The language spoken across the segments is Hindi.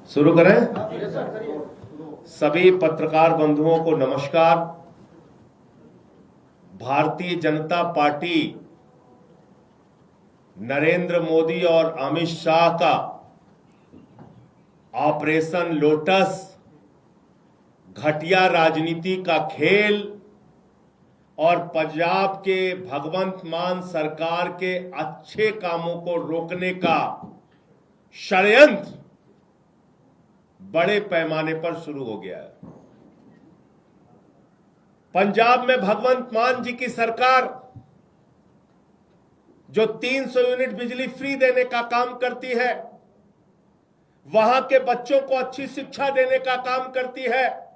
शुरू करें। सभी पत्रकार बंधुओं को नमस्कार। भारतीय जनता पार्टी नरेंद्र मोदी और अमित शाह का ऑपरेशन लोटस, घटिया राजनीति का खेल और पंजाब के भगवंत मान सरकार के अच्छे कामों को रोकने का षड्यंत्र बड़े पैमाने पर शुरू हो गया है। पंजाब में भगवंत मान जी की सरकार जो 300 यूनिट बिजली फ्री देने का काम करती है, वहां के बच्चों को अच्छी शिक्षा देने का काम करती है,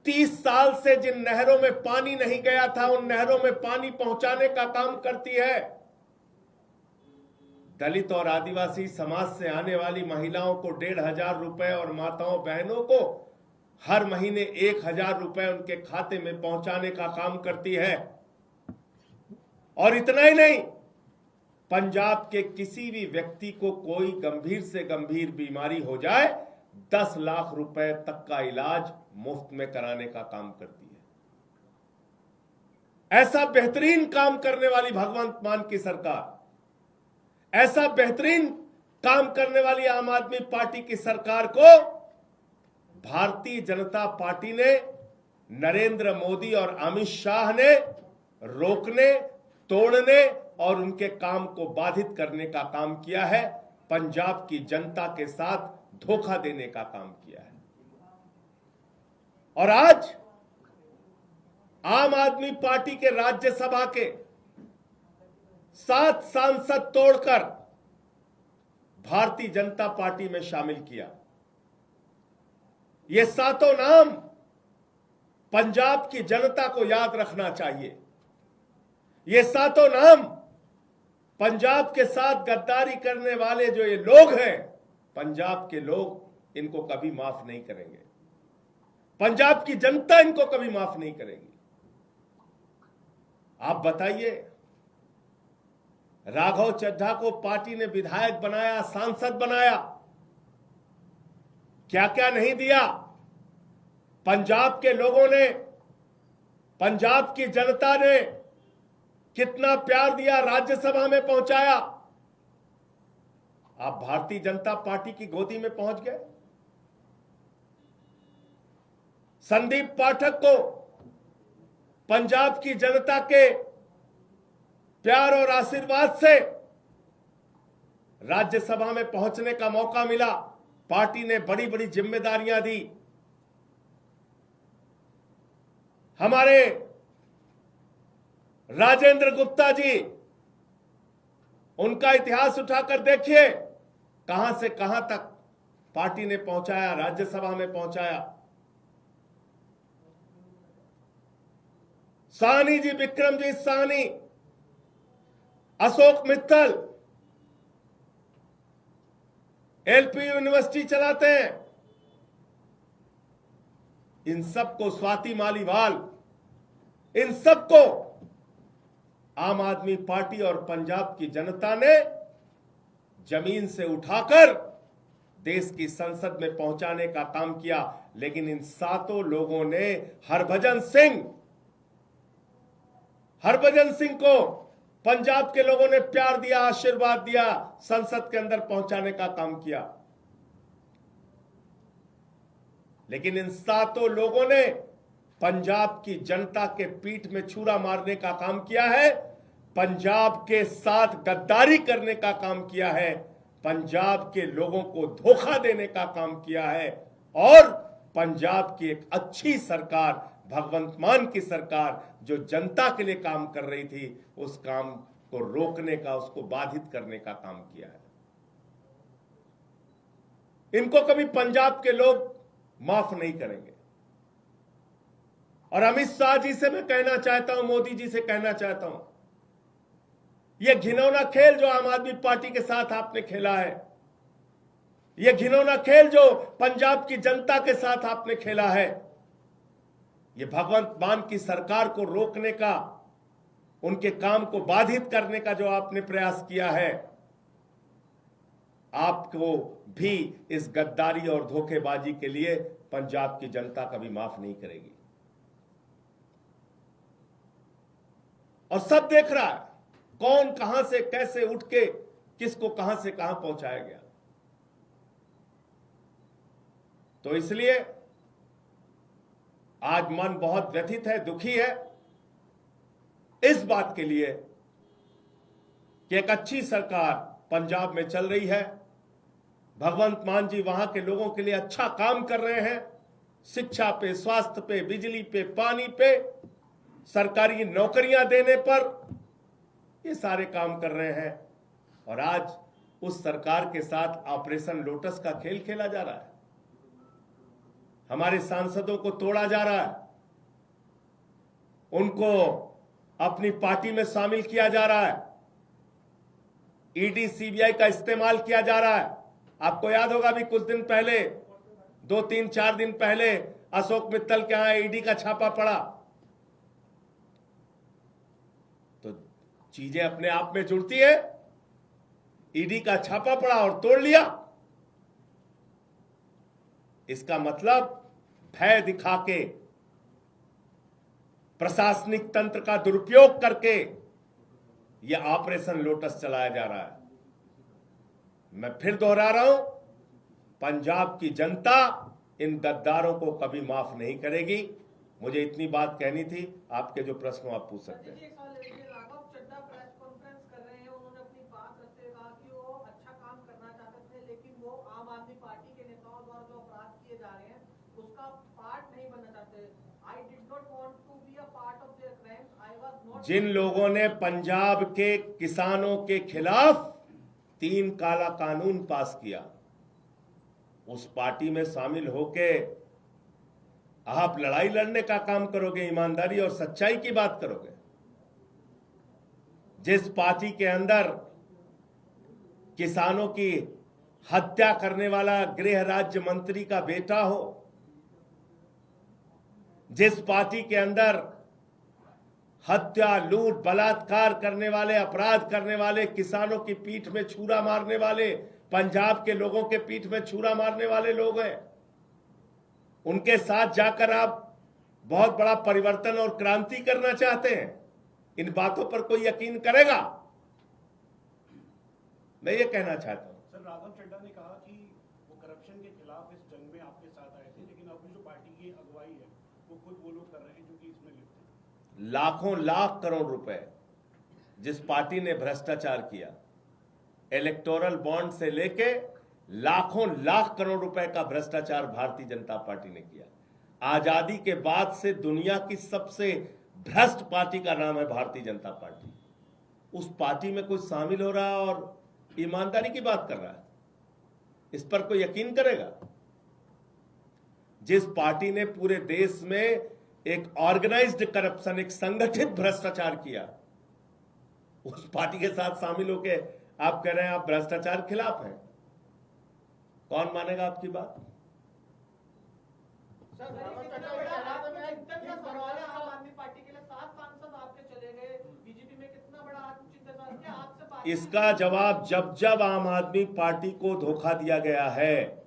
30 साल से जिन नहरों में पानी नहीं गया था उन नहरों में पानी पहुंचाने का काम करती है, दलित और आदिवासी समाज से आने वाली महिलाओं को 1,500 रुपए और माताओं बहनों को हर महीने 1,000 रुपए उनके खाते में पहुंचाने का काम करती है। और इतना ही नहीं, पंजाब के किसी भी व्यक्ति को कोई गंभीर से गंभीर बीमारी हो जाए 10 लाख रुपए तक का इलाज मुफ्त में कराने का काम करती है। ऐसा बेहतरीन काम करने वाली भगवंत मान की सरकार, ऐसा बेहतरीन काम करने वाली आम आदमी पार्टी की सरकार को भारतीय जनता पार्टी ने, नरेंद्र मोदी और अमित शाह ने रोकने, तोड़ने और उनके काम को बाधित करने का काम किया है। पंजाब की जनता के साथ धोखा देने का काम किया है। और आज आम आदमी पार्टी के राज्यसभा के 7 सांसद तोड़कर भारतीय जनता पार्टी में शामिल किया। ये 7 नाम पंजाब की जनता को याद रखना चाहिए। ये 7 नाम पंजाब के साथ गद्दारी करने वाले जो ये लोग हैं, पंजाब के लोग इनको कभी माफ नहीं करेंगे। पंजाब की जनता इनको कभी माफ नहीं करेगी। आप बताइए, राघव चड्ढा को पार्टी ने विधायक बनाया, सांसद बनाया, क्या क्या नहीं दिया। पंजाब के लोगों ने, पंजाब की जनता ने कितना प्यार दिया, राज्यसभा में पहुंचाया। आप भारतीय जनता पार्टी की गोदी में पहुंच गए। संदीप पाठक को पंजाब की जनता के प्यार और आशीर्वाद से राज्यसभा में पहुंचने का मौका मिला। पार्टी ने बड़ी बड़ी जिम्मेदारियां दी। हमारे राजेंद्र गुप्ता जी, उनका इतिहास उठाकर देखिए, कहां से कहां तक पार्टी ने पहुंचाया, राज्यसभा में पहुंचाया। साहनी जी, विक्रमजीत साहनी, अशोक मित्तल एलपी यूनिवर्सिटी चलाते हैं। इन सबको, स्वाति मालीवाल, इन सबको आम आदमी पार्टी और पंजाब की जनता ने जमीन से उठाकर देश की संसद में पहुंचाने का काम किया। लेकिन इन 7 लोगों ने हरभजन सिंह को पंजाब के लोगों ने प्यार दिया, आशीर्वाद दिया, संसद के अंदर पहुंचाने का काम किया। लेकिन इन 7 लोगों ने पंजाब की जनता के पीठ में छुरा मारने का काम किया है, पंजाब के साथ गद्दारी करने का काम किया है, पंजाब के लोगों को धोखा देने का काम किया है और पंजाब की एक अच्छी सरकार, भगवंत मान की सरकार जो जनता के लिए काम कर रही थी, उस काम को रोकने का, उसको बाधित करने का काम किया है। इनको कभी पंजाब के लोग माफ नहीं करेंगे। और अमित शाह जी से मैं कहना चाहता हूं, मोदी जी से कहना चाहता हूं, यह घिनौना खेल जो आम आदमी पार्टी के साथ आपने खेला है, यह घिनौना खेल जो पंजाब की जनता के साथ आपने खेला है, यह भगवंत मान की सरकार को रोकने का उनके काम को बाधित करने का जो आपने प्रयास किया है, आपको भी इस गद्दारी और धोखेबाजी के लिए पंजाब की जनता कभी माफ नहीं करेगी। और सब देख रहा है कौन कहां से कैसे उठ के किसको कहां से कहां पहुंचाया गया। तो इसलिए आज मन बहुत व्यथित है, दुखी है इस बात के लिए कि एक अच्छी सरकार पंजाब में चल रही है। भगवंत मान जी वहां के लोगों के लिए अच्छा काम कर रहे हैं, शिक्षा पे, स्वास्थ्य पे, बिजली पे, पानी पे, सरकारी नौकरियां देने पर, ये सारे काम कर रहे हैं। और आज उस सरकार के साथ ऑपरेशन लोटस का खेल खेला जा रहा है, हमारे सांसदों को तोड़ा जा रहा है, उनको अपनी पार्टी में शामिल किया जा रहा है, ईडी सीबीआई का इस्तेमाल किया जा रहा है। आपको याद होगा भी कुछ दिन पहले, 2-3-4 दिन पहले अशोक मित्तल के यहां ईडी का छापा पड़ा। तो चीजें अपने आप में जुड़ती है। ईडी का छापा पड़ा और तोड़ लिया, इसका मतलब भय दिखा के, प्रशासनिक तंत्र का दुरुपयोग करके यह ऑपरेशन लोटस चलाया जा रहा है। मैं फिर दोहरा रहा हूं, पंजाब की जनता इन गद्दारों को कभी माफ नहीं करेगी। मुझे इतनी बात कहनी थी। आपके जो प्रश्न आप पूछ सकते हैं। जिन लोगों ने पंजाब के किसानों के खिलाफ 3 काला कानून पास किया, उस पार्टी में शामिल होके आप लड़ाई लड़ने का काम करोगे, ईमानदारी और सच्चाई की बात करोगे। जिस पार्टी के अंदर किसानों की हत्या करने वाला गृह राज्य मंत्री का बेटा हो, जिस पार्टी के अंदर हत्या, लूट, बलात्कार करने वाले, अपराध करने वाले, किसानों की पीठ में छुरा मारने वाले, पंजाब के लोगों के पीठ में छुरा मारने वाले लोग हैं, उनके साथ जाकर आप बहुत बड़ा परिवर्तन और क्रांति करना चाहते हैं। इन बातों पर कोई यकीन करेगा? मैं ये कहना चाहता हूं। सर, राघव चड्ढा ने कहा कि वो करप्शन के खिलाफ इस जंग में आपके साथ आए थे, लेकिन अपनी जो पार्टी की अगुवाई है वो खुद वो लोग कर रहे हैं जो कि इसमें लिप्त हैं। लाखों लाख करोड़ रुपए जिस पार्टी ने भ्रष्टाचार किया, इलेक्टोरल बॉन्ड से लेके लाखों लाख करोड़ रुपए का भ्रष्टाचार भारतीय जनता पार्टी ने किया। आजादी के बाद से दुनिया की सबसे भ्रष्ट पार्टी का नाम है भारतीय जनता पार्टी। उस पार्टी में कोई शामिल हो रहा है और ईमानदारी की बात कर रहा है, इस पर कोई यकीन करेगा? जिस पार्टी ने पूरे देश में एक ऑर्गेनाइज्ड करप्शन, एक संगठित भ्रष्टाचार किया, उस पार्टी के साथ शामिल होके आप कह रहे हैं आप भ्रष्टाचार खिलाफ हैं। कौन मानेगा आपकी बात? इसका जवाब जब जब आम आदमी पार्टी को धोखा दिया गया है,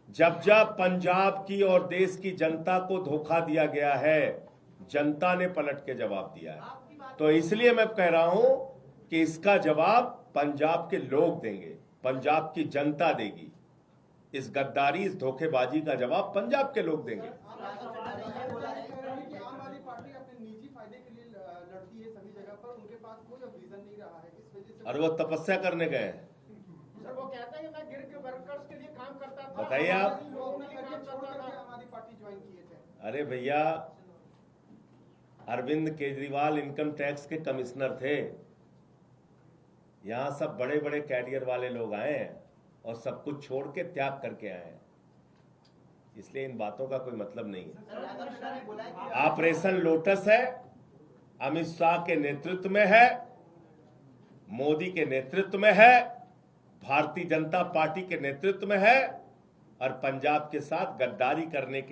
जब जब पंजाब की और देश की जनता को धोखा दिया गया है, जनता ने पलट के जवाब दिया है। तो इसलिए मैं कह रहा हूं कि इसका जवाब पंजाब के लोग देंगे, पंजाब की जनता देगी। इस गद्दारी, इस धोखेबाजी का जवाब पंजाब के लोग देंगे। और वो तपस्या करने गए हैं। सर, वो कहता है कि मैं गिर के वर्कर्स के लिए काम करता था। बताइए आप। अरे भैया, अरविंद केजरीवाल इनकम टैक्स के कमिश्नर थे। यहां सब बड़े बड़े कैरियर वाले लोग आए हैं और सब कुछ छोड़ के त्याग करके आए हैं, इसलिए इन बातों का कोई मतलब नहीं है। ऑपरेशन लोटस है, अमित शाह के नेतृत्व में है, मोदी के नेतृत्व में है, भारतीय जनता पार्टी के नेतृत्व में है, और पंजाब के साथ गद्दारी करने के लिए